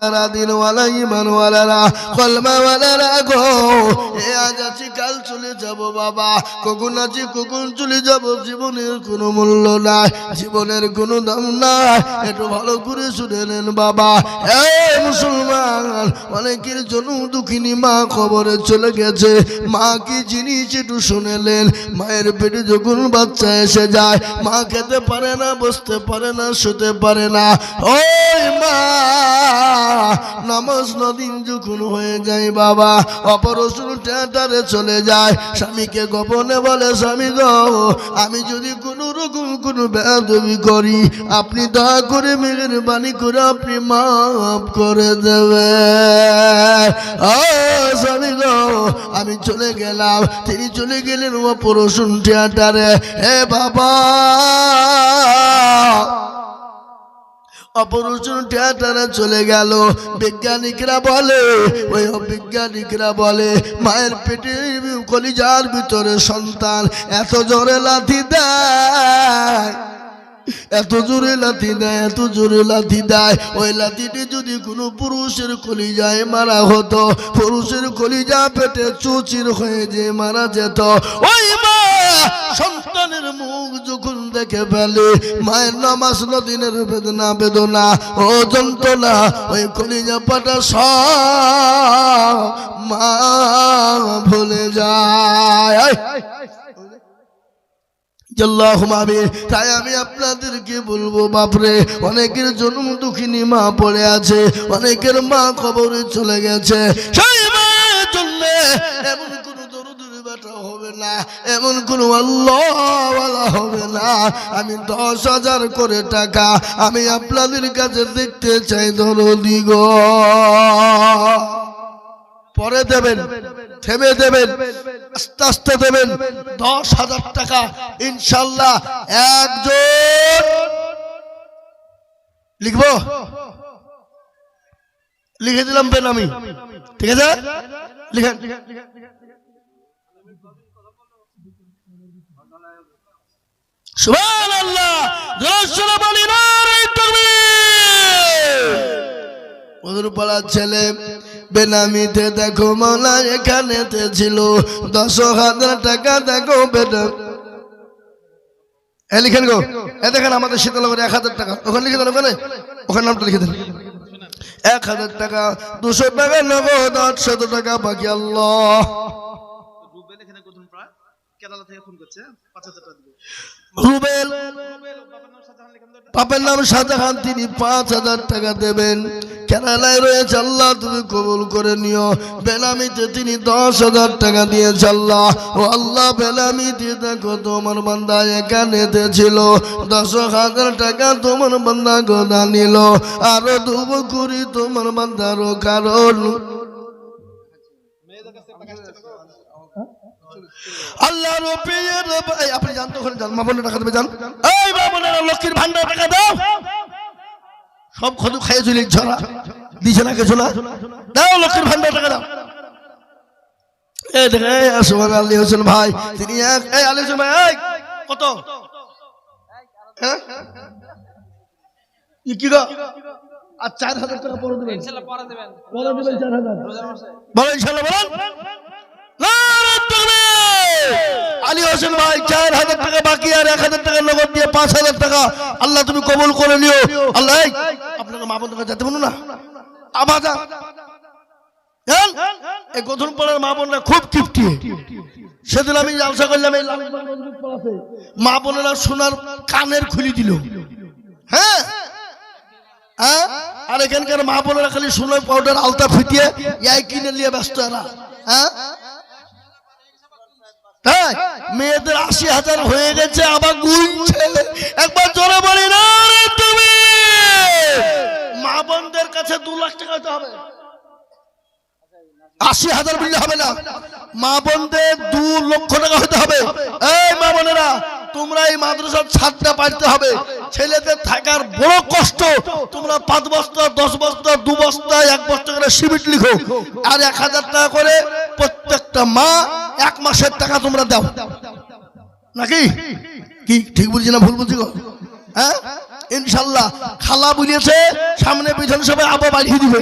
দিন ওয়ালা ইমান ওয়ালা কলমা ওয়ালা গো এ আজ আছি কাল চলে যাব বাবা, কখন আছি কখন চলে যাব, জীবনের কোনো মূল্য নাই, জীবনের কোনো দাম নাই। একটু ভালো করে শুনে নেন বাবা, এই মুসলমান, অনেকের জন্য দুঃখিনী মা কবরে চলে গেছে। মা কি জিনিস একটু শুনেলেন? মায়ের পেটে যখন বাচ্চা এসে যায়, মা খেতে পারে না, বসতে পারে না, শুতে পারে না। ওই মা নামাজ নদিন যখন হয়ে যায় বাবা, অপারেশন থিয়েটারে চলে যায়, স্বামীকে গোপনে বলে, স্বামী গো আমি যদি কোনো রকম কোনো বেয়াদবি করি, আপনি দয়া করে মেহেরবানি করে আপনি মাফ করে দেবে। স্বামী গো আমি চলে গেলাম। তিনি চলে গেলেন অপারেশন থিয়েটারে। হে বাবা, অপারেশন থিয়েটারে চলে গেল। বিজ্ঞানিকরা বলে, ওই বিজ্ঞানিকরা বলে মায়ের পেটে কলিজার ভিতরে সন্তান এত জোরে লাথি দেয়, এত জোরে লাথি দেয়, এত জোরে লাথি দেয়, ওই লাথিটি যদি কোনো পুরুষের কলিজায় মারা হতো, পুরুষের কলিজা পেটে চুচির হয়ে যে মারা যেত। ওই মা সন্তানের মুখ যখন দেখে ফেলে, মায়ের নামাজ নদিনের বেদনা বেদনা ও যন্ত্রণা, ওই কলিজা পাটা সব মা ভুলে যায়। তাই আমি আপনাদেরকে বলবো বাপরে, অনেকের জন্ম দুঃখিনী মা পড়ে আছে, অনেকের মা কবরে চলে গেছে। সেই মায়ের জন্য এমন কোন দরুদের বাটা হবে না, এমন কোন আল্লাহওয়ালা হবে না। আমি 10,000 করে টাকা আমি আপনাদের কাছে দেখতে চাই দরদি গো। পরে দেবেন, থেমে দেবেন, আস্তে আস্তে দেবেন। 10,000 টাকা ইনশাল্লাহ একজন লিখবো, লিখে দিলাম বেনামি, ঠিক আছে? লিখেন। সুবহানাল্লাহ, জোরে বলি নারে তাকবীর। ওদরপাড়ার ছেলে বেনামিতে দেখো মাওলা এখানেতে ছিল 10,000 টাকা। দেখো বেটা, এ লিখেন গো, এ দেখেন আমাদের শীতলগড়ে 1,000 টাকা, ওখানে লিখে দেন, ওখানে ওখানে নামটা লিখে দেন। 1,000 টাকা, 200 টাকা নগদ, 800 টাকা বাকি। আল্লাহ রুবেল, বাপের নাম শাহজাহান, তিনি 5,000 টাকা দেবেন। কেরালায় রয়েছে, আল্লাহ তুমি কবুল করে নিও। বেনামিতে তিনি 10,000 টাকা দিয়েছে। আল্লাহ ও আল্লাহ, বেনামিতে দেখো তোমার বান্দা এখানেতে ছিল, 10,000 টাকা তোমার বান্দা গোদা নিল। আরো দুব করি তোমার বান্দারও কারণ আল্লাহ আপনি জানতো, ওখানে যান, মা বোনের টাকা দেবে, যান। এই মা বোনেরা লক্ষ্মীর ভান্ডার টাকা দাও, সব খদু খাইয়ে চলে ঝরা দিছে না কিছু না, দাও লক্ষ্মীর ভান্ডার টাকা দাও। এই দেখে আসমান আলী হোসেন ভাই, তিনি এই আলী হোসেন ভাই, এই কত কি গো? আর 4,000 টাকা পরে দেবেন, ইনশাআল্লাহ পরে দেবেন, পরে দেবেন 4,000, বলেন ইনশাআল্লাহ, বলেন আলী হোসেন ভাই। 4,000 টাকা বাকি, আর 1,000 টাকা নগদ দিয়ে 5,000 টাকা আল্লাহ তুমি কবুল করে নিও। আল্লাহ আপনাকে মা বোন যেতে বলুন না, আবার এই গোধন পাড়ার মা বোনরা খুব কিপটি। সেদিন আমি জালসা করলাম, এই মা বোনেরা সোনার কানের খুলি দিল। হ্যাঁ, আর এখানকার মা বোনেরা খালি সোনার পাউডার আলতা ফিটিয়ে এই কিনে নিয়ে ব্যস্ত এরা। হ্যাঁ, মেয়েদের 80,000 হয়ে গেছে, আবার গুনছে। একবার জোরে বলি না রে তুমি, মা বোনদের কাছে 2 লাখ টাকা দিতে হবে। 80,000 বললে হবে না, মা বোনদের 2 লক্ষ টাকা হতে হবে। এই মা বোনেরা, তোমরা এই মাদ্রাসার ছাদটা পাইতে হবে। ছেলেদের থাকার বড় কষ্ট, তোমরা 5 বস্তা 10 বস্তা 2 বস্তা 1 বস্তা করে সিমেন্ট লিখো, আর 1,000 টাকা করে প্রত্যেকটা মা 1 মাসের টাকা তোমরা দাও, নাকি কি ঠিক বলছি না ভুল বলছি গো? হ্যাঁ, ইনশাআল্লাহ খালা বলেছে সামনে পিছনে সবাই আবার বাড়িয়ে দিবে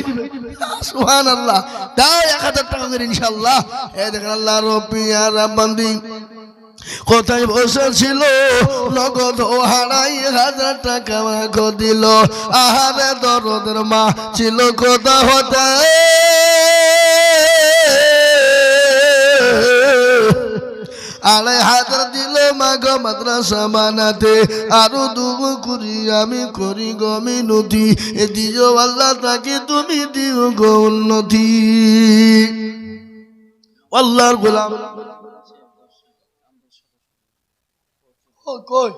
সুবহানাল্লাহ দাও 1000 টাকা করে ইনশাআল্লাহ এই দেখেন আল্লাহ রব্বিয়া রাব্বান্দি কোথায় বসেছিল নগদ হারাই 1000 টাকা মাকে দিল আহারে দরদের মা ছিল কোথা হতে আড়াই হাজার দিল মাগো মাদ্রাসা বানাতে আরো দুব করি আমি করি গো মিনতি এ দিও আল্লাহ তাকে তুমি দিও গো উন্নতি আল্লাহর গোলাম কই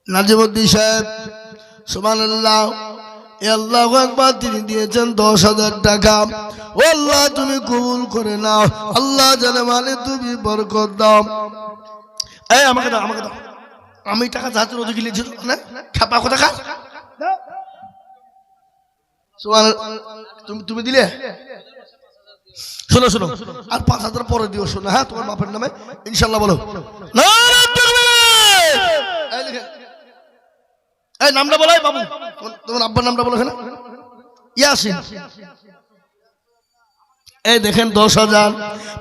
নাজিমউদ্দিন সাহেব সুবহানাল্লাহ আল্লাহু আকবার তিনি দিয়েছেন 10,000 টাকা ও আল্লাহ তুমি কবুল করে নাও আল্লাহ জানে মানে তুমি বরকত দাও এই আমাকে দাও আমি টাকা যাতে রোজে গিলেছি না খাপা কত টাকা সুবহানাল্লাহ তুমি দিলে শোনো আর 5,000 পরে দিও শোনো হ্যাঁ তোমার বাপের নামে ইনশাআল্লাহ বলো নারে তাকবীর এই লিখে এই নামটা বলো বাবু তোমার আব্বার নামটা বলো না ইয়াসিন এই দেখেন 10,000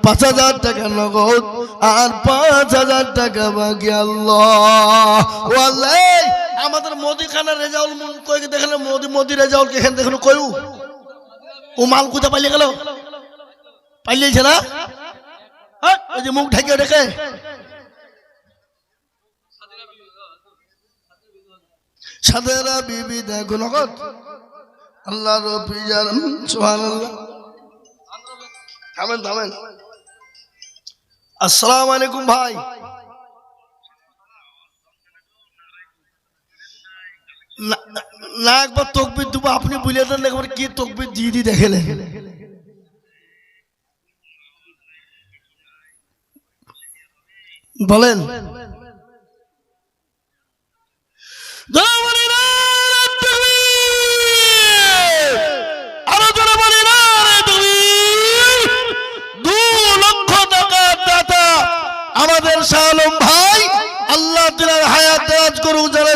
5,000 টাকা নগদ আর 5,000 টাকা বাকি আল্লাহ ওয়াল্লাহ আমাদের মোদিখানা রেজাউল কই দেখলে মোদি রেজাউল কে এখানে দেখলো কইউ ও মাল কোথা পাইলে গেল পাইলেছে না হ্যাঁ ওই যে মুখ ঢেকে রেখে সাদেরা বিবি দেখো নগদ আল্লাহ রব্বি জান সুবহানাল্লাহ থামেন আসসালামু আলাইকুম ভাই না একবার তাকবীর দেব আপনি বলে দেন একবার কি তাকবীর দিয়ে দেখেলে বলেন আরো জোরে বলি না 2 লক্ষ টাকা দাতা আমাদের শাহ আলম ভাই আল্লাহ তাআলা হায়াত দারাজ করুক যারা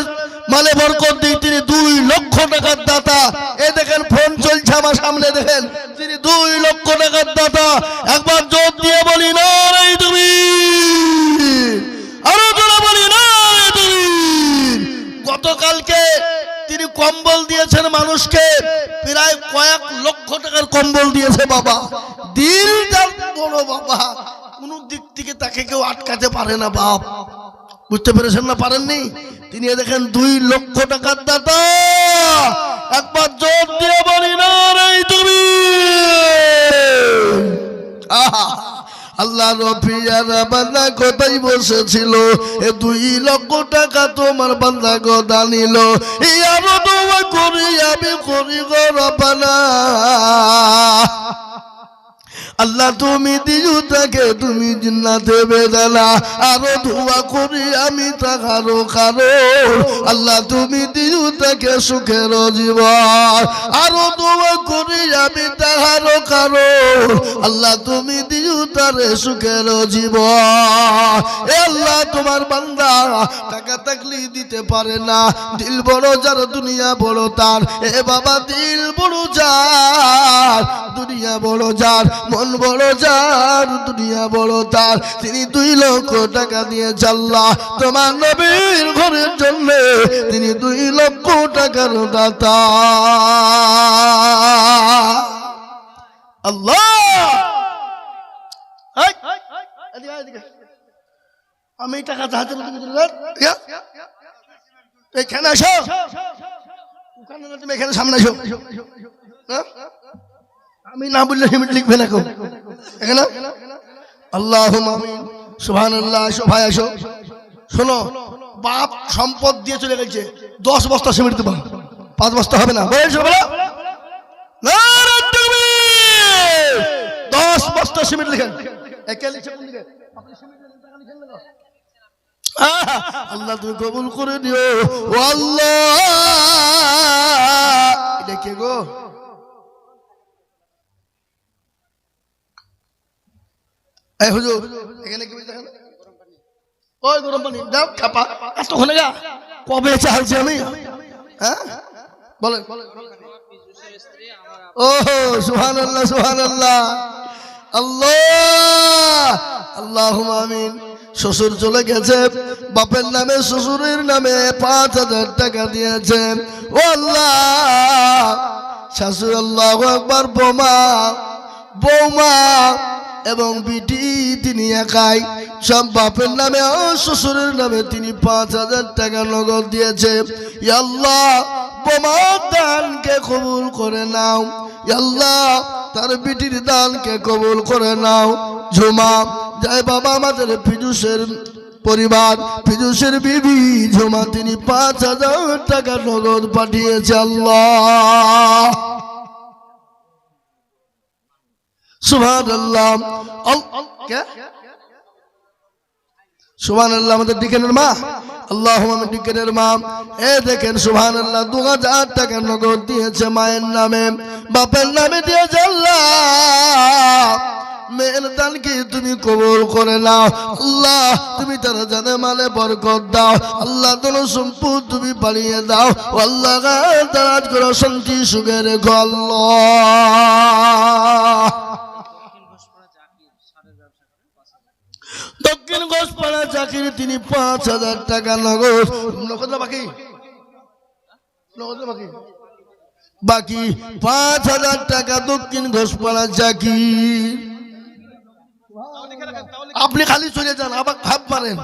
মালে বরকত দিয়ে তিনি 2 লক্ষ টাকার দাতা এই দেখেন ফোন চলছে আমার সামনে দেখেন তিনি 2 লক্ষ টাকার দাতা একবার জোর দিয়ে বলি না রে তুমি আরো জোরে বলি না রে তুমি গতকালকে তিনি কম্বল দিয়েছেন মানুষকে প্রায় কয়েক লক্ষ টাকার কম্বল দিয়েছে বাবা দিল যার বড় বাবা কোন দিক থেকে তাকে কেউ আটকাতে পারে না বাপ বুঝতে পেরেছেন না পারেননি তিনি দেখেন 2 লক্ষ টাকার দাতা একবার জোর দিয়ে বলি না রে তুমি আল্লাহ রফিয়ার বান্দা কোথায় বসেছিল এ 2 লক্ষ টাকা তোমার বান্দা গোদা নিল আরো দোয়া করি আমি করি গো রব্বানা আল্লাহ তুমি দিও তাকে তুমি জান্নাতে বেদালা আরো দোয়া করি আমি তাহারো কারো আল্লাহ তুমি দিও তাকে সুখের জীবন আরো দোয়া করি আমি তাহারো কারো আল্লাহ তুমি দিও তারে সুখের জীবন এ আল্লাহ তোমার বান্দা টাকা থাকলে দিতে পারে না দিল বড় যার দুনিয়া বড় তার এ বাবা দিল বড় যার দুনিয়া বড় যার মন বড় যার দুনিয়া বড় তার তিনি 2 লক্ষ টাকা দিয়ে আল্লাহ তোমার নবীর ঘরের জন্য তিনি 2 লক্ষ টাকার দাতা আল্লাহ আমি টাকা হাতে এখানে আসো ওখানে না তুমি এখানে সামনে আসো আমি না বললে হিমিট লিখবে না কেউ এখানে আল্লাহুম্মা আমিন সুবহানাল্লাহ আসো ভাই আসো শোনো বাপ সম্পদ দিয়ে চলে গেছে 10 বস্তা সিমেন্ট দেব 5 বস্তা হবে না বলেন বলো নারে তাকবীর 10 বস্তা সিমেন্ট লিখেন একে লিখে কোন দিকে আপনি সিমেন্ট লিখেন টাকা লিখেন না আল্লাহ তুমি কবুল করে দিও ও আল্লাহ এটা কে গো এই হুজুর এখানে কি দেখেন ওই গরম পানি দাও খাপা এত হলে গা কবে চাইছি আমি? হ্যাঁ বলেন। ওহো সুবহানাল্লাহ সুবহানাল্লাহ আল্লাহ আল্লাহুম্মা আমিন। শ্বশুর চলে গেছে, বাপের নামে শ্বশুরের নামে 5,000 টাকা দিয়েছে। ও আল্লাহ, শাশুড়ি আল্লাহু আকবার, বৌমা এবং বিটি তিনি একাই, সব বাপের নামে ও শ্বশুরের নামে তিনি 5,000 টাকা নগদ দিয়েছে। ইয়া আল্লাহ, বোমার দানকে কবুল করে নাও। ইয়া আল্লাহ, তার বিটির দানকে কবুল করে নাও। ঝুমা জয় বাবা, আমাদের ফিজুসের পরিবার, ফিজুসের বিবি ঝুমা, তিনি 5,000 টাকা নগদ পাঠিয়েছে। আল্লাহ সুবহানাল্লাহ সুবহানাল্লাহ। আমাদের ডিকেনের মা, আল্লাহুম্মা আমিন, ডিকেনের মা, এ দেখেন সুবহানাল্লাহ, 2,000 টাকা নগদ দিয়েছে মায়ের নামে, বাপের নামে দিয়েছে। আল্লাহ, মেয়ের দানকে তুমি কবুল করে নাও। আল্লাহ, তুমি তার জানে মালে বরকত দাও। আল্লাহ, ধন সম্পদ তুমি বাড়িয়ে দাও। আল্লাহ, দারাজ করে শান্তি সুখে রেখো। আল্লাহ, দক্ষিণ ঘোষপাড়া জাকির, তিনি 5,000 টাকা নগদ বাকি বাকি 5,000 টাকা দক্ষিণ ঘোষপাড়া জাকির। আপনি খালি চলে যান, আবার খাপ মারেন।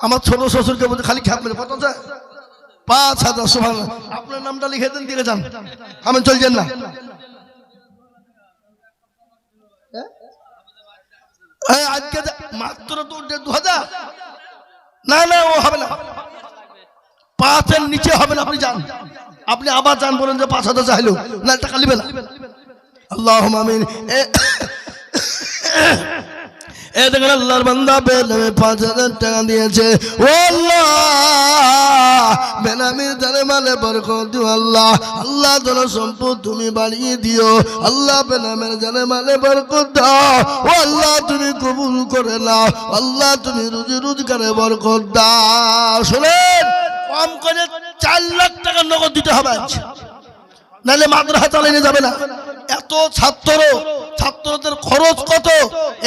আমার ছোট শ্বশুরকে বলতে খালি খাপ মেরে কত যায়? 5,000। সুবহানাল্লাহ। আপনার নামটা লিখে দেন, দিয়ে যান, আমি চলছেন না। আজকে মাত্র 2,000 না, না ও হবে না, 5-এর নিচে হবে না। আপনি যান, আপনি আবার যান, বলেন যে 5,000 চাইলো না, টাকা নিবে না। আল্লাহুম্মা আমিন। এ দেখেন আল্লাহর বান্দা বেনামে 5,000 টাকা দিয়েছে। ও আল্লাহ, বেনামির জানে মালে বরকত দিও। আল্লাহ, আল্লাহ ধন সম্পদ তুমি বাড়িয়ে দিও। আল্লাহ, বেনামের জানে মালে বরকত দাও। ও আল্লাহ, তুমি কবুল করে নাও। আল্লাহ, তুমি রুজি রোজগারে বরকত দাও। শুনেন, কম করে 4 লাখ টাকা নগদ দিতে হবে, নাহলে মাদ্রাসা চালিয়ে যাবে না। এত ছাত্রদের খরচ কত,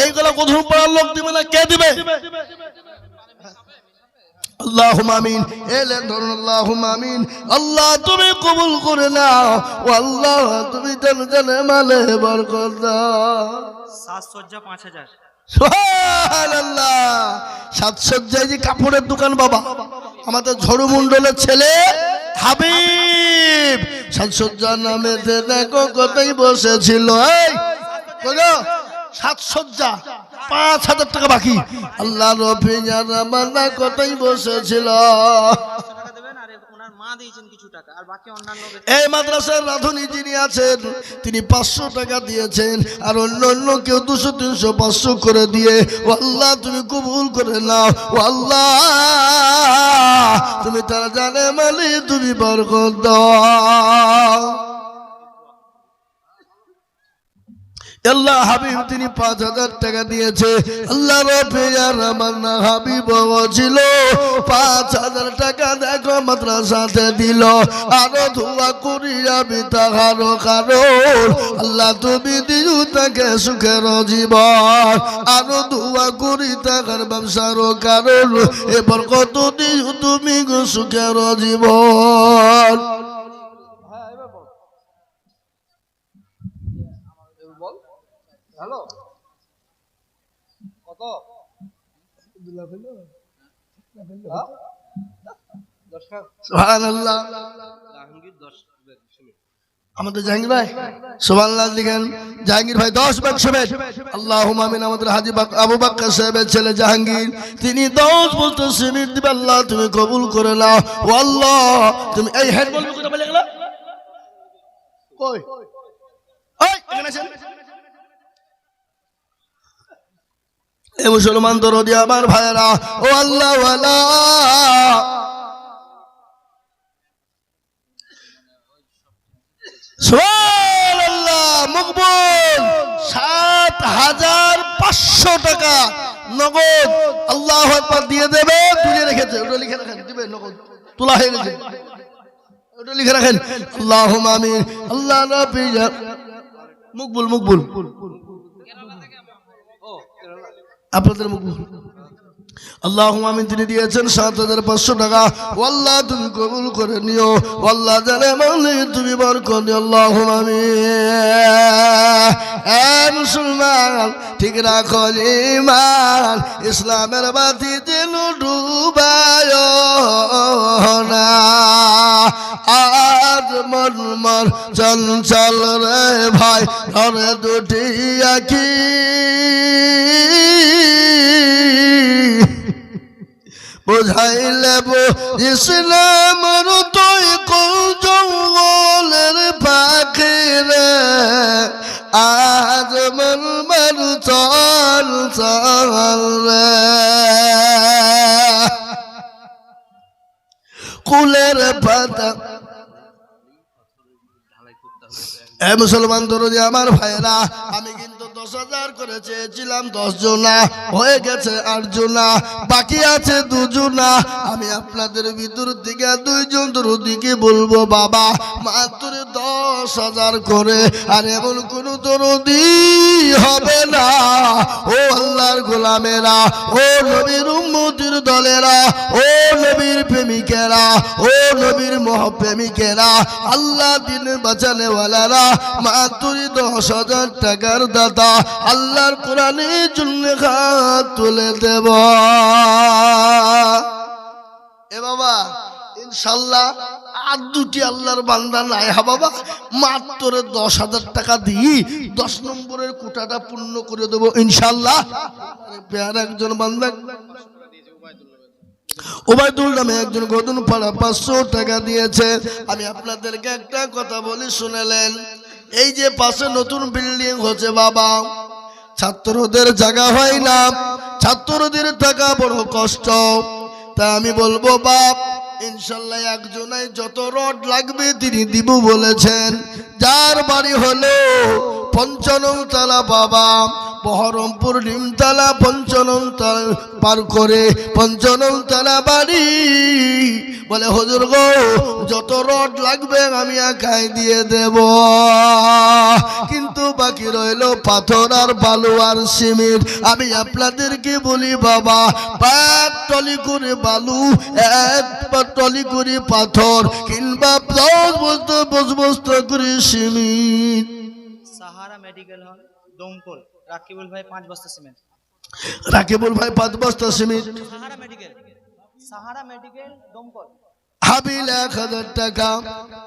এইগুলো কোথাও পাড়ার লোক দিবে না, কে দিবে? আল্লাহুম্মা আমিন। এলেন ধরুন, আল্লাহুম্মা আমিন। আল্লাহ, তুমি কবুল করে নাও। ও আল্লাহ, তুমি জানে মালে বরকত দাও। সাজসজ্জা 5,000। সুবহানাল্লাহ। সাজসজ্জায় যে কাপড়ের দোকান বাবা, আমাদের ঝড়ু মন্ডলের ছেলে হাবিব সাজসজ্জার নামে দেখো কোথায় বসেছিল। এই সাজসজ্জা 5,000 টাকা বাকি। আল্লাহ, রফি জানা কোথায় বসেছিল। এই মাদ্রাসার রাধুনি যিনি আছেন, তিনি 500 টাকা দিয়েছেন, আর অন্য কেউ 200, 300, 500 করে দিয়ে। ও আল্লাহ, তুমি কবুল করে নাও। ও আল্লাহ, তুমি তারা জানে মালি তুমি বরকত দাও। আল্লাহ, হাবিব তিনি 5,000 টাকা দিয়েছে। আল্লাহ, রফিয়ার আমার না হাবিব ছিল, 5,000 টাকা দেখো মাদ্রাসাতে দিল। আরো ধোয়া করি আমি তাহারও কারণ, আল্লাহ তুমি দিও তাকে সুখের জীবন। আরো ধোয়া করি তাহার ব্যবসারও কারণ, এবার কত দিও তুমি গো সুখের জীবন। হ্যালো, কত? সুবহানাল্লাহ। আমাদের জাহাঙ্গীর ভাই সুবহানাল্লাহ লিখেন, জাহাঙ্গীর ভাই 10 ব্যাগ সিমেন্ট। আল্লাহুম্মা আমিন। আমাদের হাজী আবু বকর সাহেবের ছেলে জাহাঙ্গীর, তিনি 10 বস্তা সিমেন্ট দিবেন। আল্লাহ, তুমি কবুল করে নাও। ও আল্লাহ, তুমি এই হেড বলবি কথা বলে গেল কই? ওই এখানে আছেন এ মুসলমান দরদি আমার ভাইরা। ও আল্লাহ ওয়ালা, সুবহানাল্লাহ, মকবুল 7,500 টাকা নগদ। আল্লাহু আকবার দিয়ে দেবে, তুলে রেখেছে, ওটা লিখে রাখেন, দিবে নগদ। তোলা হয়ে গেছে, ওটা লিখে রাখেন। আল্লাহুম্মা আমিন। আল্লাহ নবী মুকবুল মুকবুল আপনাদের মুকবুল আল্লাহুম্মা আমিন। তিনি দিয়েছেন ৭৫০০ টাকা। আল্লাহ তুমি কবুল করে নিও, আল্লাহ জানে মাওলা তুমি বরকত দিও। আল্লাহুম্মা আমিন। মুসলমান ঠিক রাখো ঈমান, ইসলামের বাতি যেন ডুবায় না। আজ মন মন চঞ্চল রে ভাই, ঘরে দুটি আঁখি বুঝাইলে ইসলামের তুই কোন জঙ্গলের পাখি রে। আজ মন মন চল চল রে কুলের পাতা। মুসলমান দরদি আমার ভাইরা, আমি কিন্তু 10,000 করে চেয়েছিলাম 10 জনা, হয়ে গেছে 8 জনা, বাকি আছে 2 জনা। আমি আপনাদের ভিতর থেকে 2 জন দরদিকে বলবো বাবা মাত্র 10,000 করে। আর এমন কোন দরদি হবে না। ও আল্লাহর গোলামেরা, ও নবীর উম্মতির দলেরা, ও নবীর প্রেমিকেরা, ও নবীর মহাপ্রেমিকেরা, আল্লাহ দিন বাঁচানে ওয়ালারা, মাত্র 10,000 টাকার দাতা আল্লাহর কোরআনের জন্য হাত তুলে দেব। এ বাবা ইনশাল্লাহ আর 2টি আল্লাহর বান্দা নাই হা বাবা, মাত্র 10,000 টাকা দিয়ে 10 নম্বরের কোটাটা পূর্ণ করে দেবো ইনশাল্লাহ। পেয়ার একজন বান্দা ওবায়দুল নামে একজন গদুন পাড়া 500 টাকা দিয়েছে। আমি আপনাদেরকে একটা কথা বলি শুনেলেন, এই যে পাশে নতুন বিল্ডিং হচ্ছে বাবা, ছাত্রদের জায়গা হয় না, ছাত্রদের টাকা বড় কষ্ট। তা আমি বলবো বাপ ইনশাল্লাহ একজনাই যত রড লাগবে তিনি দিব বলেছেন। যার বাড়ি হলো 55 তলা বাবা, বহরমপুর নিমতলা 55 তলা পার করে 55 তলা বাড়ি, বলে হুজুর গো যত রড লাগবে আমি একাই দিয়ে দেব, কিন্তু বাকি রইল পাথর আর বালু আর সিমেন্ট। আমি আপনাদেরকে বলি বাবা 5 টলি করে বালু, 1 টলি করে পাথর, কিংবা 10 বস্তা করে সিমেন্ট। সাহারা মেডিকেল হল দমকল, রাকিবুল ভাই 5 বস্তা সিমেন্ট। রাকিবুল ভাই 5 বস্তা সিমেন্ট। সাহারা মেডিকেল দমকল। হাবিল 1000 টাকা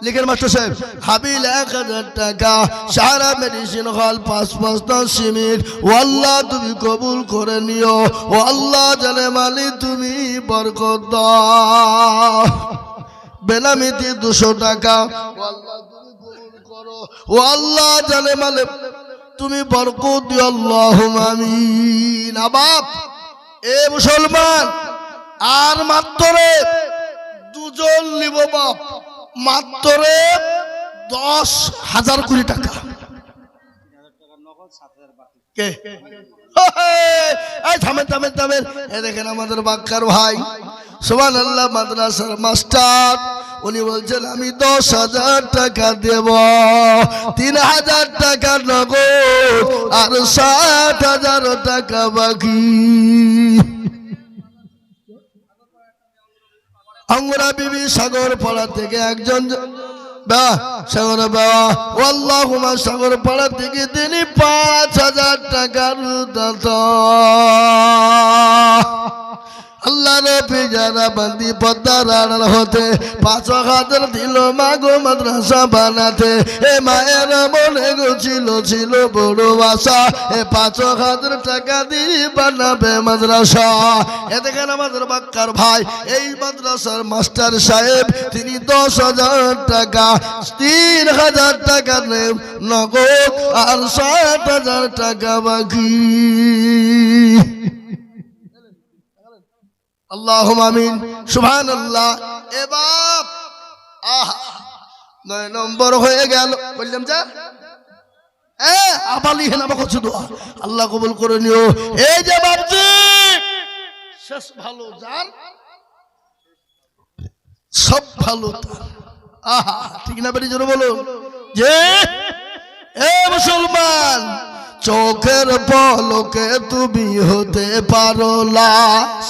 লিখেন মাস্টার সাহেব, হাবিল 1000 টাকা। সাহারা মেডিসিন হল 5 বস্তা সিমেন্ট। ও আল্লাহ তুমি কবুল করে নিও, ও আল্লাহ জানে মালি তুমি বরকত দাও। বেনামিতে 200 টাকা। ও আল্লাহ তুমি কবুল করো, ও আল্লাহ জানে মালে তুমি বরকত দিও। আল্লাহুম্মা আমিন। বাপ এ মুসলমান আর মাত্র 2 জন নিব বাপ, মাত্র 10,000 কোটি টাকা। কে এই থামেন থামেন থামেন, এ দেখেন আমাদের বাক্কার ভাই সুবহানাল্লাহ মাদ্রাসার মাস্টার, উনি বলছেন আমি 10,000 টাকা দেব, 3,000 টাকা নগদ আর 60,000 টাকা বাকি। আঙ্গুরা বিবি সাগর পাড়া থেকে একজন সাগর বাবা, আল্লাহুম্মা সাগর পাড়া থেকে তিনি 5,000 টাকার দাতা। আল্লাহ নবী যারা বান্দি পদ্মার আড়াল হতে 5,000 দিল মাগো মাদ্রাসা বানাতে। এ মায়ের মনে ছিল বড় আশা, এ 5,000 টাকা দিয়ে বানাবে মাদ্রাসা। এ দেখেন আমাদের বাক্কার ভাই এই মাদ্রাসার মাস্টার সাহেব, তিনি 10,000 টাকা, 3,000 টাকা নগদ আর 60,000 টাকা বাকি। আল্লাহুম্মা আমিন সুবহানাল্লাহ। এ বাপ 9 নম্বর হয়ে গেল, বললাম যা আবার লিখে নামা করছে দোয়া, আল্লাহ কবুল করে নিও। এই যে বাপজি শেষ ভালো যান সব ভালো তার। আহা, ঠিক না বেরি জোরে বলো যে এ মুসলমান, চোখের পলকে তুমি হতে পারো লাশ,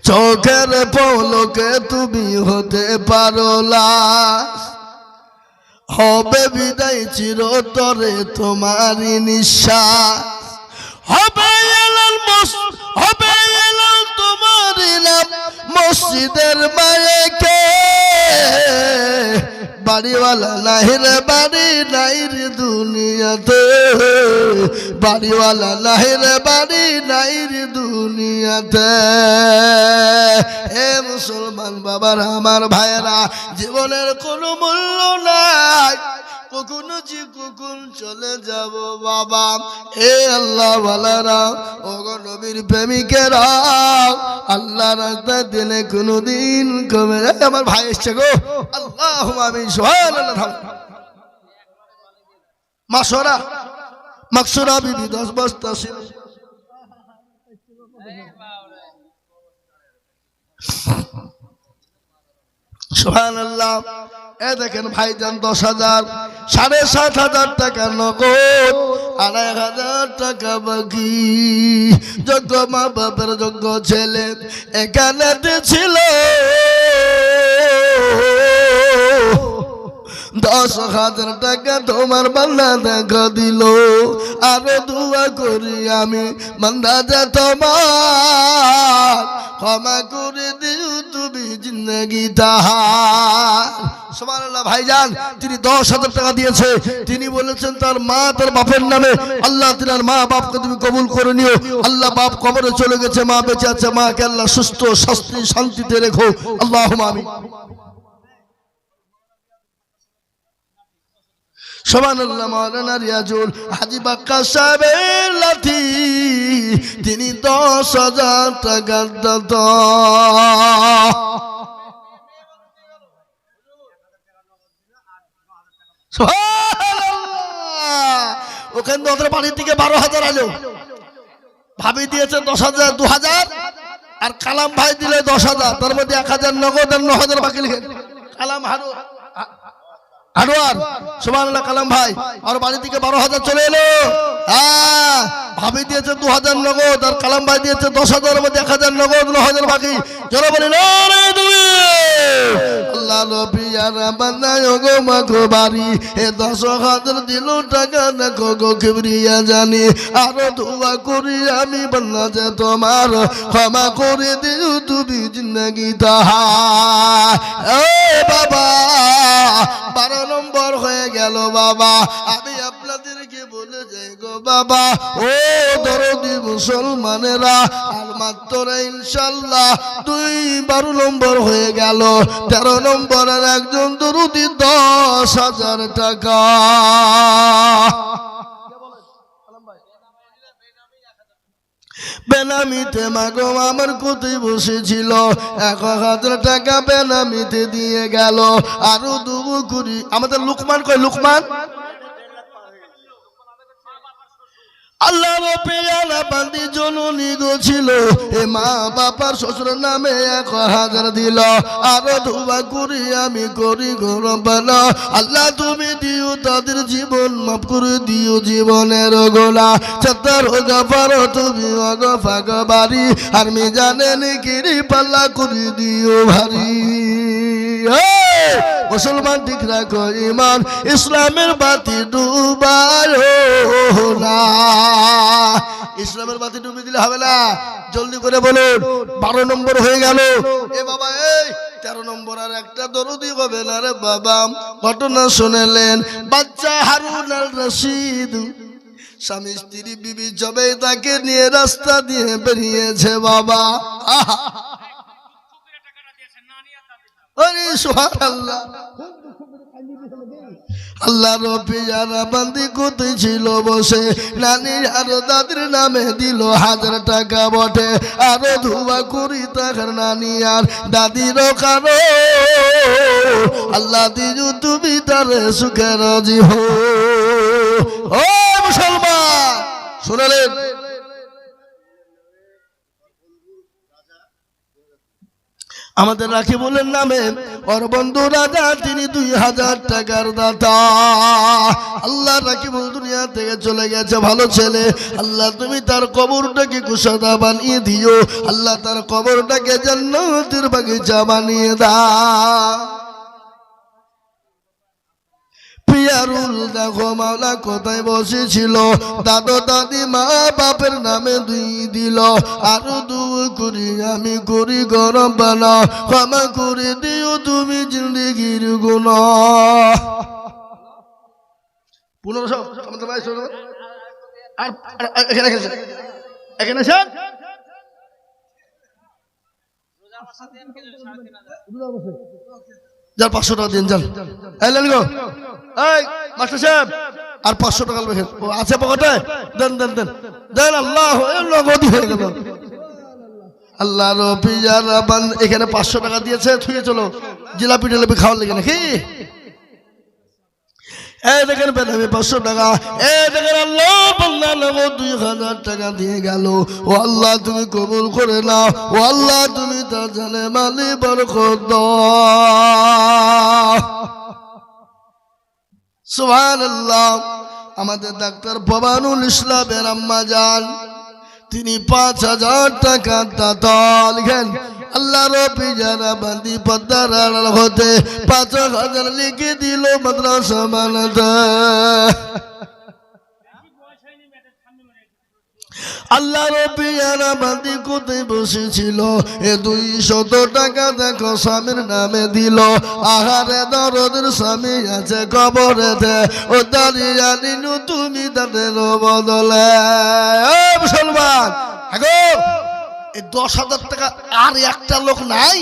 চোখের পলকে তুমি হতে পারো লাশ, হবে বিদায় চিরতরে তোমারই নিঃশ্বাস, হবে এলাল হবে এলাল তোমারই নাম মসজিদের মায়েকে, বাড়িওয়ালা নাহিরে বাড়ি নাইরে দুনিয়াতে, বাড়িওয়ালা নাহিরে বাড়ি নাইরে দুনিয়াতে। হে মুসলমান বাবারা, আমার ভাইয়েরা, জীবনের কোনো মূল্য নাই, কখনো যে কখন চলে যাব বাবা। এ আল্লাহ ওয়ালারা, ওগো নবীর প্রেমিকেরা, আল্লাহ রাস্তায় দিলে কোনোদিন কমে যায়। আমার ভাই এসছে গো, আল্লাহুম্মা আমিন, সুবহানাল্লাহ। মাসরা মাকসুরা বিবি 10 বস্তা ছিল। সুবহানাল্লাহ। এ দেখেন ভাইজান, 10,000, 7,500 টাকা নগদ, 2,500 টাকা বাকি। যোগ্য মা বাপের যোগ্য ছেলে এখানে ছিল, 10,000 টাকা তোমার বান্দা দেখা দিল। আরো দোয়া করি আমি বান্দা যে তোমার ক্ষমা করে দিও তুমি জিন্দেগি তাহার। সুবহানাল্লাহ। ভাইজান, তিনি 10,000 টাকা দিয়েছে, তিনি বলেছেন তার মা তার বাপের নামে, আল্লাহ তিনার মা বাপকে তুমি কবুল করে নিও। আল্লাহ, বাপ কবরে চলে গেছে, মা বেঁচে আছে, মাকে আল্লাহ সুস্থ শান্তিতে রেখো, আল্লাহুম্মা আমিন। সুবহানাল্লাহ। মাওলানা রিয়াজুল হাজী বাক্কা সাহেবের লাঠি, তিনি 10,000 টাকার দাতা। ওখান থেকে ওদের বাড়ির থেকে 12,000 আলো, ভাবি দিয়েছে 10,000, 2,000, আর কালাম ভাই দিলে 10,000, তার মধ্যে 1,000 নগদ আর 9,000 বাকি লিখেন। কালাম হারোয়ার, সুবহানাল্লাহ, কালাম ভাই আর বাড়ি থেকে 12,000 চলে এলো। হ্যাঁ, ভাবি দিয়েছে 2,000 নগদ আর কালাম ভাই দিয়েছে 10,000, মধ্যে 1,000 নগদ, 9,000 বাকি। চলো বলি আল্লাহ নবী আর বান্দায় গো মাগো বাড়ি, এ 10,000 দিল টাকা দেখো গো কিবরিয়া জানি। আরো দোয়া করি আমি বান্দা যে তোমার ক্ষমা করে দিও তুমি জিন্দেগি তাহার। ও বাবা, 12 নম্বর হয়ে গেল বাবা। আমি আপনাদেরকে বলে যাই গো বাবা, ও দরদি মুসলমানেরা, আর মাত্র ইনশাআল্লাহ 12 নম্বর হয়ে গেল। 13 নম্বরের একজন দরদি 10,000 টাকা। বেনামিতে মাগো আমার কোথায় বসেছিল, 1,000 টাকা বেনামিতে দিয়ে গেল। আরো দুবু করি আমাদের লুকমান, কই লুকমান, আল্লাহ রবিয়ানা বান্দি জননী গো ছিল, এ মা বাবার শ্বশুর নামে 1,000 দিল। আরো দোয়া করি আমি করি গো রব্বানা, আল্লাহ তুমি দিও তাদের জীবন মাফ করে দিও, জীবনের গোলা চাতার গাফার তুমি অগফা গবারি, আর মিজানে নিকিরি পাল্লা করে দিও ভারী। মুসলমান ঠিক রাখো ইমান, ইসলামের বাতি ডুবায় না। ইসলামের বাতি ডুবি দিলে হবে না, জলদি করে বলুন। 12 নম্বর হয়ে গেল। এ বাবা, এই 13 নম্বর আর একটা দরদি হবে না রে বাবা। ঘটনা শুনেলেন, বাচ্চা হারুন আল রশিদ স্বামী স্ত্রী বিবি জবে তাকে নিয়ে রাস্তা দিয়ে বেরিয়েছে বাবা। আরে সুবহানাল্লাহ। আল্লাহ রবিয়ানা বান্দি কোথায় ছিল বসে, নানি আর দাদির নামে দিল 1,000 টাকা বটে। আরো ধোয়া করি তাহার নানি আর দাদির কারো, আল্লাহ দিজু তুমি তার সুখে রাজি হো। ও মুসলমান শুনলেন, আমাদের রাকিবুলের নামে ওর বন্ধু রাজা, তিনি 2000 টাকার দাতা। আল্লাহ রাকিবুল দুনিয়া থেকে চলে গেছে, ভালো ছেলে। আল্লাহ তুমি তার কবরটাকে কুশাদা বানিয়ে দিও। আল্লাহ তার কবরটাকে জান্নাতের বাগিচা বানিয়ে দাও। পিয়ারুল দেখো মাওলা কোথায় বসেছিল, দাদু দাদি মা বাপের নামে 2 দিল। আরো 2 করি আমি করি গরম বানা, ক্ষমা করে দিও তুমি জিন্দেগির গুনাহ। 1500 আমাদের ভাই শোনো। আর এখানে এখানে স্যার যার 500 টাকা দিন, যান। এই লেন গো, এই মাস্টার সাহেব, আর 500 টাকা লেখেন। ও আছে পকেটে, দেন দেন দেন দেন। আল্লাহ নগদি হয়ে গেল। আল্লাহ রবি জারাবান এখানে 500 টাকা দিয়েছে, থুয়ে চলো জিলাপি টিলাপি খাওয়ার লেগে নাকি। এই দেখেন বেনামি 500 টাকা। এই দেখেন আল্লাহ বান্দা নগদ 2000 টাকা দিয়ে গেল। ও আল্লাহ তুমি কবুল করে নাও। ও আল্লাহ তুমি তার জানে মালি বরকত দাও। সুবহানাল্লাহ। আমাদের ডাক্তার ভবানুল ইসলামের আম্মা জান, তিনি 5000 টাকা দাতা। লিখেন আল্লাহ রবি যারা বান্দি পদ্মার আড়াল হতে 5000 লিখে দিল মাদ্রাসা বানাতে। আল্লাহ রবি যারা বান্দি কোথায় বসেছিল, এ 200 টাকা দেখো স্বামীর নামে দিল। আহারে দরদের স্বামী আছে কবরেতে, ও দাঁড়িয়ে জানিনু তুমি তাদের বদলে। মুসলমান আগো এই 10,000 টাকা আর একটা লোক নাই।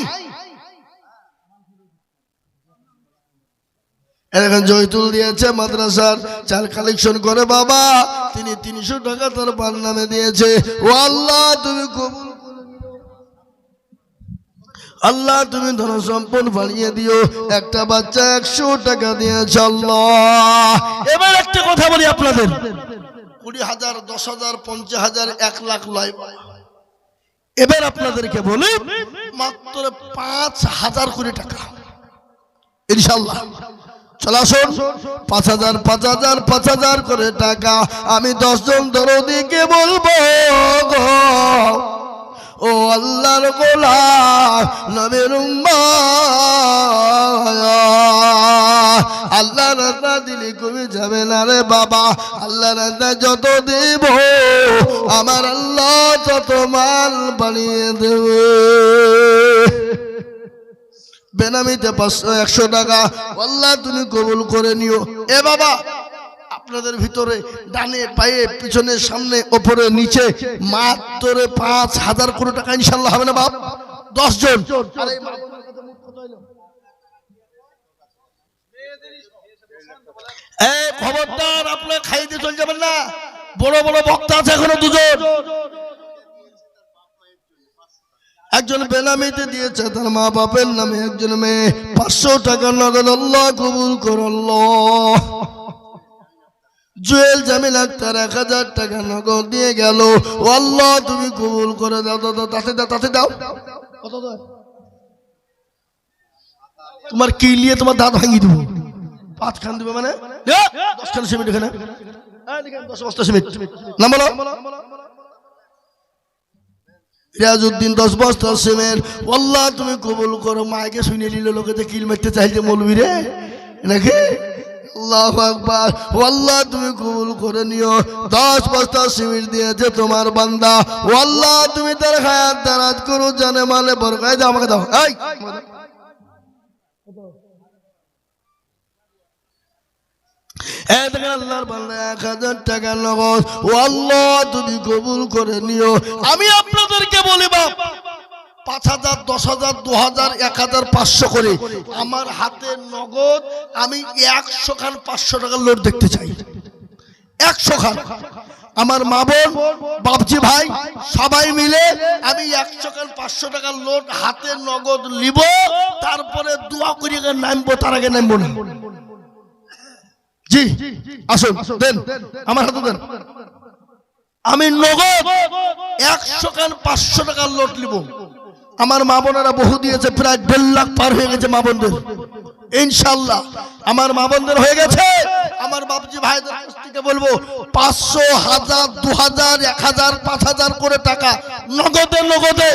এখন জয়তুল দিয়েছে মাদ্রাসার চাল কালেকশন করে বাবা, তিনি 300 টাকা তার পার নামে দিয়েছে। ও আল্লাহ তুমি কবুল করে দিও। আল্লাহ তুমি ধন সম্পদ বাড়িয়ে দিও। একটা বাচ্চা 100 টাকা দিয়েছে আল্লাহ। এবার একটা কথা বলি আপনাদের, 20,000 10,000 50,000 1 লাখ লয়। এবার আপনাদেরকে বলি মাত্র 5,000 কোটি টাকা ইনশাআল্লাহ। চলে আসুন 5,000 5,000 5,000 করে টাকা আমি 10 জন দরদিকে বলবো গো, ও আল্লাহর গোলাম নবীর উম্মত, আল্লাহ রাস্তা দিলে কমে যাবে না রে বাবা। আল্লাহ রাস্তা যত দেব আমার আল্লাহ তত মাল বানিয়ে দেবে। বেনামিতে 500 100 টাকা আল্লাহ তুমি কবুল করে নিও। এ বাবা আপনাদের ভিতরে ডানে পায়ে পিছনে সামনে উপরে নিচে মাত্র 5,000 কোটি টাকা ইনশাআল্লাহ হবে না বাপ? 10 জন। এই খবরদার আপনারা খাইতে চলে যাবেন না, বড় বড় বক্তা আছে এখনো 2 জন। একজন বেনামিতে দিয়েছে তার মা বাপের নামে, একজন মেয়ে 500 টাকা নগদ। আল্লাহ কবুল করো আল্লাহ। জুয়েল জামিল আক্তার 1000 টাকা নগদ দিয়ে গেল। ও আল্লাহ তুমি কবুল করে দাও। দাও তাতে দাও তাতে দাও। কত দাও? তোমার কি নিয়ে তোমার দাঁত ভাঙিয়ে দেবো। 5 খান দিবে মানে 10 খান সিমেন্ট এখানে। 10 বস্তা সিমেন্ট না বলো। রিয়াজউদ্দিন 10 বস্তা সিমেন্ট। আল্লাহ তুমি কবুল করো। মাকে শুনে নিল, লোকেতে কিল মারতে চাইছে মৌলবী রে নাকি। আল্লাহু আকবার। ও আল্লাহ তুমি কবুল করে নিও। 10 বস্তা সিমেন্ট দিয়েছে তোমার বান্দা। ও আল্লাহ তুমি তার হায়াত দারাজ করো, জানে মালে বরকত দাও। আমাকে দাও। এই আল্লাহর বান্দা 1000 টাকা নগদ। ও আল্লাহ তুমি কবুল করে নিও। আমি আপনাদেরকে বলি বাপ 5,000 10,000 2,000 1,000 500 করে আমার হাতে নগদ আমি 100 খান 500 টাকার নোট দেখতে চাই। 100 খান আমার মা বোন বাপজি ভাই সবাই মিলে আমি 100 খান 500 টাকার নোট হাতে নগদ নিব, তারপরে দোয়া করি নামবো, তার আগে নামবো না। জি আসুন দেন, আমার হাতে দেন। আমি নগদ 100 খান 500 টাকার নোট নিব। আমার মা বোনেরা বহু দিয়েছে, প্রায় 1.5 লাখ পার হয়ে গেছে মা বোনদের। ইনশাআল্লাহ আমার মা বোনদের হয়ে গেছে। আমার বাপজি ভাইদের কাছ থেকে বলবো 500, 1000, 2000, 1000, 5000 করে টাকা নগদে নগদে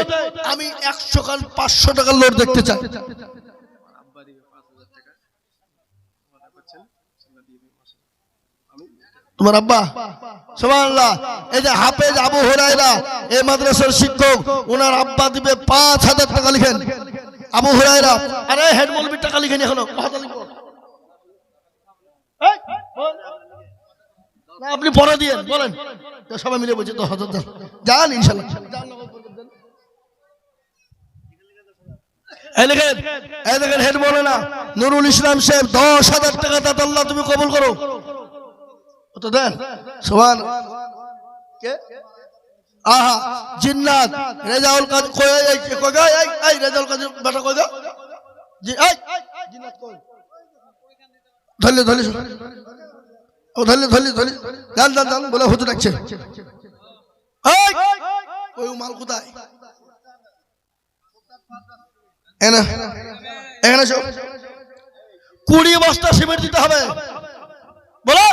আমি 100 খান 500 টাকার লোড দেখতে চাই। তোমার আব্বা সুবহানাল্লাহ। এই যে হাফেজ আবু হুরায়রা এই মাদ্রাসার শিক্ষক, ওনার আব্বা দিবে 5000 টাকা। লিখেন আবু হুরায়রা। আরে হেড মৌলবীর টাকা লিখেন এখনো। না আপনি পরে দিয়ে বলেন, সবাই মিলে বলছে 10,000 যান ইনশাআল্লাহ। এই লিখেন, এই দেখেন হেড মৌলানা নুরুল ইসলাম সাহেব 10,000 টাকা দাতা, আল্লাহ তুমি কবুল করো। তো দেন সুবহান। কে? আহা জিন্নাত রেজাউল কাজী কই? এই রেজাউল কাজী বেটা কই গো? জি এই জিন্নাত কই? ধরলে ও ধরলে জান বলে হুজুর ডাকছে। এই ওই মাল কোথায়? এনা এখানে এসো। 20 বস্তা সিমেন্ট দিতে হবে বলো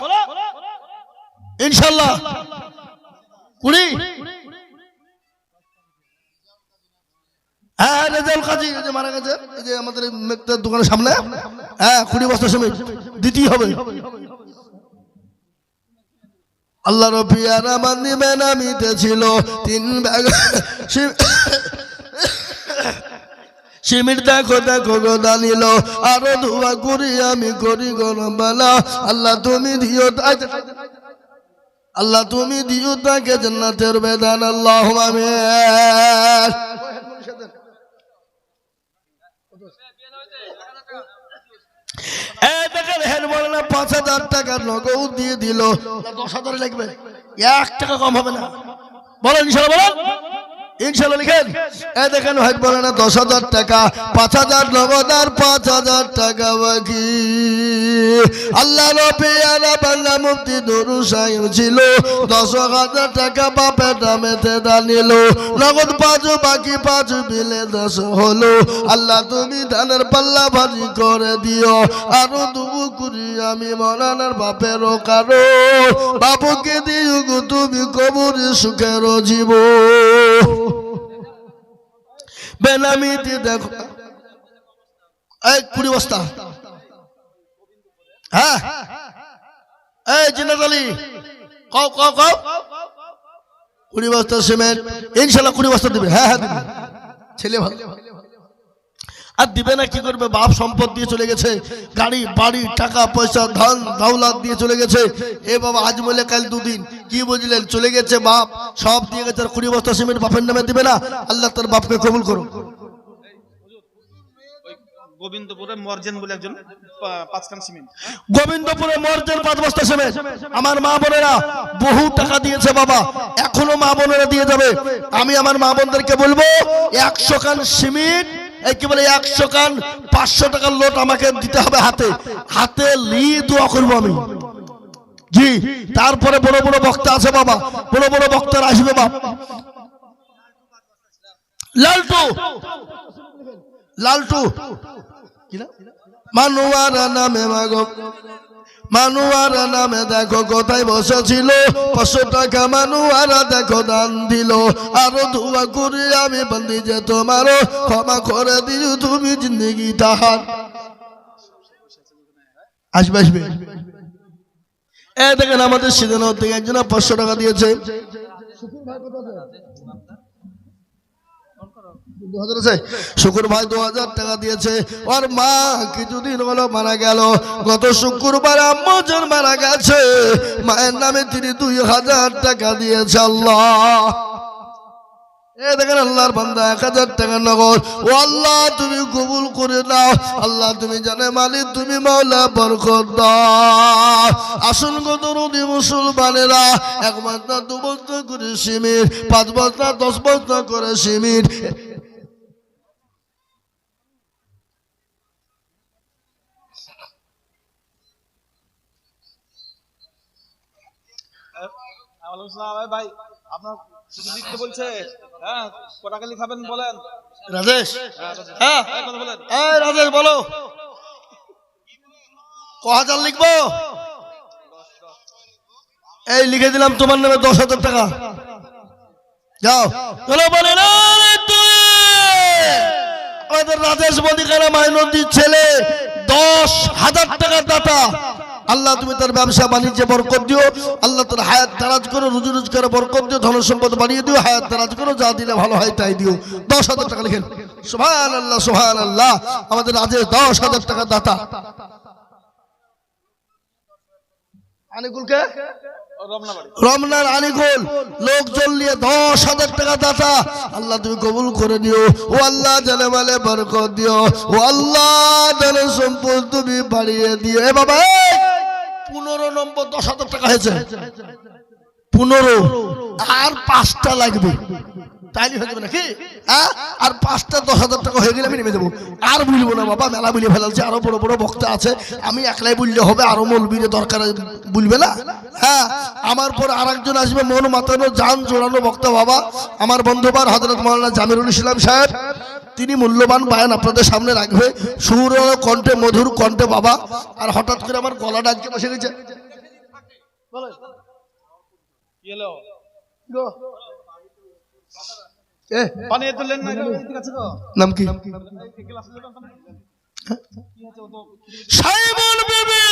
ইনশাআল্লাহ। 20। হ্যাঁ রেজাউল কাজী যে মারা গেছে, এই যে আমাদের মেকটার দোকানের সামনে, হ্যাঁ 20 বস্তা সিমেন্ট দিতেই হবে। আল্লাহ রবিয়ার আমার নিবেন আমিতে ছিল 3 ব্যাগ সিমির। দেখো গো দানিল আরো ধোয়া করি আমি করি গরম বেলা। আল্লাহ তুমি দিও, আল্লাহ তুমি দিও তাকে জান্নাতের বেদান। আল্লাহুম্মা আমিন। এই দেখেন হেড মৌলানা 5000 টাকা নগদ দিয়ে দিল। 10,000 লাগবে, 1 টাকা কম হবে না। বলেন ইনশাআল্লাহ, বলেন ইনশাআল্লাহ। লিখেন এই দেখেন হেড মৌলানা 10,000 টাকা, 5000 নগদ আর 5000 টাকা বাকি। আল্লাহ রবিয়ানা বাংলা মুফতি নুরুল সাহেব ছিল 10,000 টাকা বাপের নামেতে দানিল। নগদ 5 বাকি 5 মিলে 10 হলো। আল্লাহ তুমি ধানের পাল্লা ভাজি করে দিও। আরো দুবু করি আমি মৌলানার বাপেরও কারো, বাবুকে দিও গো তুমি কবরে সুখের জীবন। বেনামিতে দেখো এই 20 বস্তা। হ্যাঁ এই জিনাত আলী কও 20 বস্তা সিমেন্ট ইনশাআল্লাহ 20 বস্তা দিবে। হ্যাঁ দিবে, ছেলে ভালো। আর দিবে না কি করবে? বাপ সম্পদ দিয়ে চলে গেছে, গাড়ি বাড়ি টাকা পয়সা ধন দৌলত দিয়ে চলে গেছে। এ বাবা আজ বলে কাল 2 দিন কি বুঝলেন চলে গেছে, বাপ সব দিয়ে গেছে। 20 বস্তা সিমেন্ট বাপের নামে দিবে না। আল্লাহ তার বাপকে কবুল করো। গোবিন্দপুরে মর্জেন বলে একজন 5 কান সিমেন্ট। গোবিন্দপুরে মর্জেন 5 বস্তা সিমেন্ট। আমার মা বোনেরা বহু টাকা দিয়েছে বাবা, এখনো মা বোনেরা দিয়ে যাবে। আমি আমার মা বোনদেরকে বলবো 100 কান সিমেন্ট, এই কি বলে 100 কান 500 টাকার লোট আমাকে দিতে হবে হাতে হাতে লি দোয়া করবো আমি। জি তারপরে বড় বড় বক্তা আছে বাবা, বড় বড় বক্তারা আসবে বাবা। লালটু মানুয়ারা নামে মাগো, মানুয়ারা নামে দেখো কোথায় বসেছিল। 500 টাকা মানুয়ারা দেখো দান দিল। আরো দোয়া করি আমি বন্দি যে তোমারও ক্ষমা করে দিও তুমি জিন্দগি তাহার। আসবে এই দেখেন আমাদের সিদ্ধান্ত থেকে একজন 500 টাকা দিয়েছে। শুকুর ভাই 2000 টাকা দিয়েছে। ওর মা কিছুদিন হলো মারা গেল, গত শুক্রবার আম্মুজন মারা গেছে। মায়ের নামে তিনি 2000 টাকা দিয়েছে। আল্লাহ এই দেখেন আল্লাহর বান্দা 1000 টাকা নগদ। ও আল্লাহ তুমি কবুল করে নাও। আল্লাহ তুমি জানে মালিক, তুমি মাওলা বরকত দাও। আসল গদরুদি মুসলমানেরা 1 বস্তা 2 বস্তা করে সিমেন্ট, 5 বস্তা 10 বস্তা করে সিমেন্ট। ভাই আপনার লিখতে বলছে, হ্যাঁ কটা খালি খাবেন বলেন। রাজেশ, হ্যাঁ এই রাজেশ বলো, ক হাজার লিখবো? এই লিখে দিলাম তোমার নামে 10,000 টাকা। যাও চলো বলে না আমাদের রাজেশ মদিখানা মাইনদীর ছেলে 10,000 টাকার দাতা। আল্লাহ তুমি তার ব্যবসা বাণিজ্যে বরকত দিও, আল্লাহ তার হায়াত দারাজ করো, রুজি রোজগারে বরকত দিও, ধন সম্পদ বাড়িয়ে দিও, হায়াত দারাজ করো, যা দিলে ভালো হয় তাই দিও। 10,000 টাকা লিখেন। সুবহানাল্লাহ সুবহানাল্লাহ। আমাদের রাজেশ 10,000 টাকার দাতা। আনিকুলকে রমনার আনিকুল লোকজন নিয়ে 10,000 টাকা দাতা। আল্লাহ তুমি কবুল করে দিও। ও আল্লাহ জানে মালে বরকত দিও। ও আল্লাহ জানে সম্পদ তুমি বাড়িয়ে দিও। এ বাবা 15 নম্বর 10,000 টাকা হয়েছে। 15 আর 5টা লাগবে, তাইলে হয়ে যাবে নাকি? আর 5টা 10,000 টাকা হয়ে গেলে আমি নেমে দেবো। আর বলবো না বাবা, মেলা বলে ফেলালছে, আরো বড় বড় বক্তা আছে, আমি একলাই বললে হবে? আরো মৌলবীর দরকার বলবে না? হ্যাঁ, আমার পর আরেকজন আসবে, মন মাতানো জান জোড়ানো বক্তা বাবা, আমার বন্ধুবার হযরত মাওলানা জামিরুল ইসলাম সাহেব। তিনি মূল্যবান বায়ান আপনাদের সামনে রাখবে, সুর কণ্ঠে, মধুর কণ্ঠে বাবা। আর হঠাৎ করে আমার গলা ডাকতে বসে গেছে। নাম কি? সাইমন বিবি,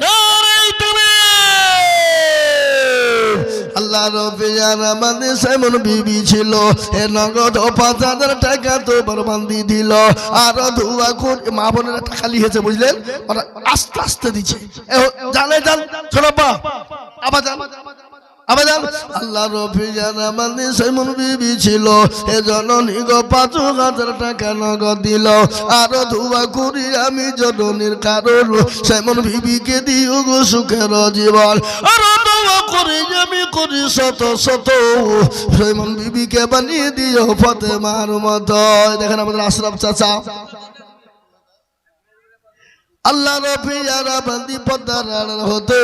নারায়ে তাকবীর। আল্লাহ রাব্বুল আলামিন সাইমন বিবি ছিল, এ নগদ 5,000 টাকা তো বরবাদি দিল। আর ধোয়া করে মা বোনেরা টাকা লিখেছে, বুঝলেন? ওরা আস্তে আস্তে দিচ্ছে। জানে জান ছোটবা আবার জান আল্লাহ রাব্বুল আলামিন সাইমন বিবি ছিল, এ জননী গো 5,000 টাকা নগদ দিল। আর ধোয়া করি আমি জননীর কারণ সাইমন বিবিকে দিও গো সুখের জীবন। আর দোয়া করি আমি করি শত শত, সাইমন বিবিকে বানিয়ে দিও ফাতেমার মতো। দেখেন আমাদের আশরাফ চাচা, আল্লাহ রাব্বুল আলামিন পদ্মার হতে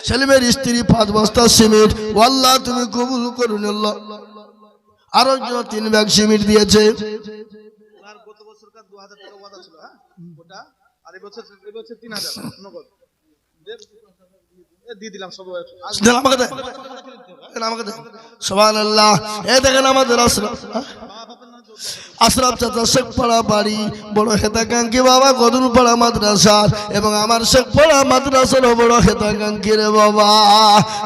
সেলিমের স্ত্রী 5 বস্তা সিমেন্ট, আল্লাহ তুমি কবুল করুন আল্লাহ। আরো 3 ব্যাগ সিমেন্ট দিয়েছে। গত বছরকার 2,000 টাকা ওয়াদা ছিল, হ্যাঁ ওটা, আর এই বছর 3,000 নগদ দিয়ে দিলাম। সব আমাকে দে, আমাকে দে। সুবহানাল্লাহ। এই দেখেন আমাদের আশরাফ চাচা শেখপাড়া বাড়ি, বড় হেতাকাঙ্ক্ষী বাবা কদরপাড়া মাদ্রাসার, এবং আমার শেখপাড়া মাদ্রাসার বড় হেতাকাঙ্ক্ষী রে বাবা।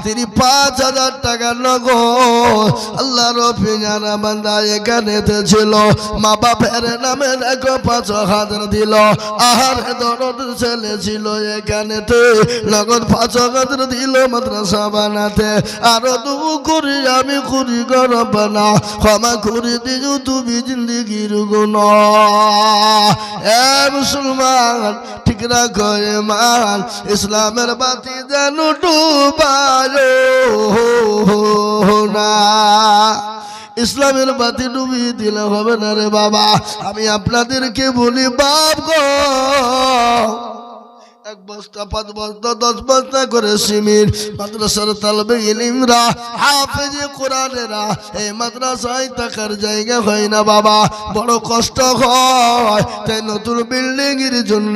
তিনি 5,000 টাকা নগদ আল্লাহ রাব্বুল আলামিন এখানে ছিল, মা বাপের নামে দেখো 5,000 দিল। আহার দরদ ছেলে ছিল এখানেতে, নগদ 5,000 দিল মাদ্রাসা বানাতে। আরো দু করি আমি করি গরব না, ক্ষমা করে দিও তুমি জিন্দেগির গুনাহ। এ মুসলমান ঠিক রাখো ঈমান, ইসলামের বাতি যেন ডুবালো না। ইসলামের বাতি ডুবিয়ে দিলে হবে না রে বাবা। আমি আপনাদেরকে বলি বাপ গো, 1 বস্তা 5 বস্তা 10 বস্তা করে সিমেন্ট মাদ্রাসার তালবে ইলমরা হাফেজে কোরআনেরা এই মাদ্রাসায় থাকার জায়গা হয় না বাবা, বড় কষ্ট হয়। তাই নতুন বিল্ডিং এর জন্য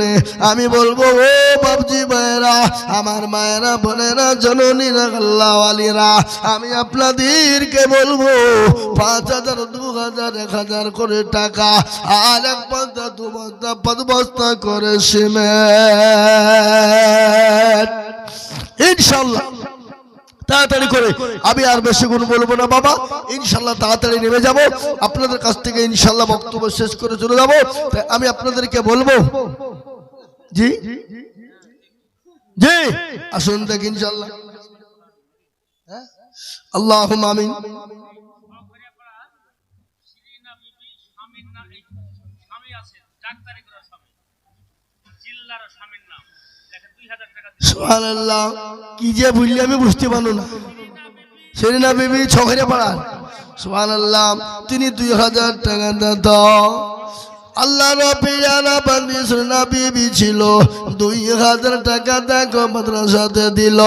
আমি বলবো ও বাবজি ভাইরা, আমার মায়েরা বোনেরা জননীরা আল্লাহওয়ালিরা, আমি আপনাদেরকে বলবো 5,000 2,000 1,000 করে টাকা আর 1 বস্তা 2 বস্তা 5 বস্তা করে সিমেন্ট ইনশাআল্লাহ তাড়াতাড়ি করে। আমি আর বেশি গুণ বলবো না বাবা, ইনশাআল্লাহ তাড়াতাড়ি নেমে যাব আপনাদের কাছ থেকে, ইনশাআল্লাহ বক্তব্য শেষ করে চলে যাব। আমি আপনাদেরকে বলবো জি জি আসুন দেখ ইনশাআল্লাহ। আল্লাহুম্মা আমিন। সুবহানাল্লাহ, কি যে বললি আমি বুঝতে পারলো না। সেরিনা বিবি ছখরে পাড়ার, সুবহানাল্লাহ, তিনি 2,000 টাকা দাও। আল্লাহ রাব্বুল আলামিন সেরিনা বিবি ছিল, 2,000 টাকা দেখো মাদ্রাসাতে দিল।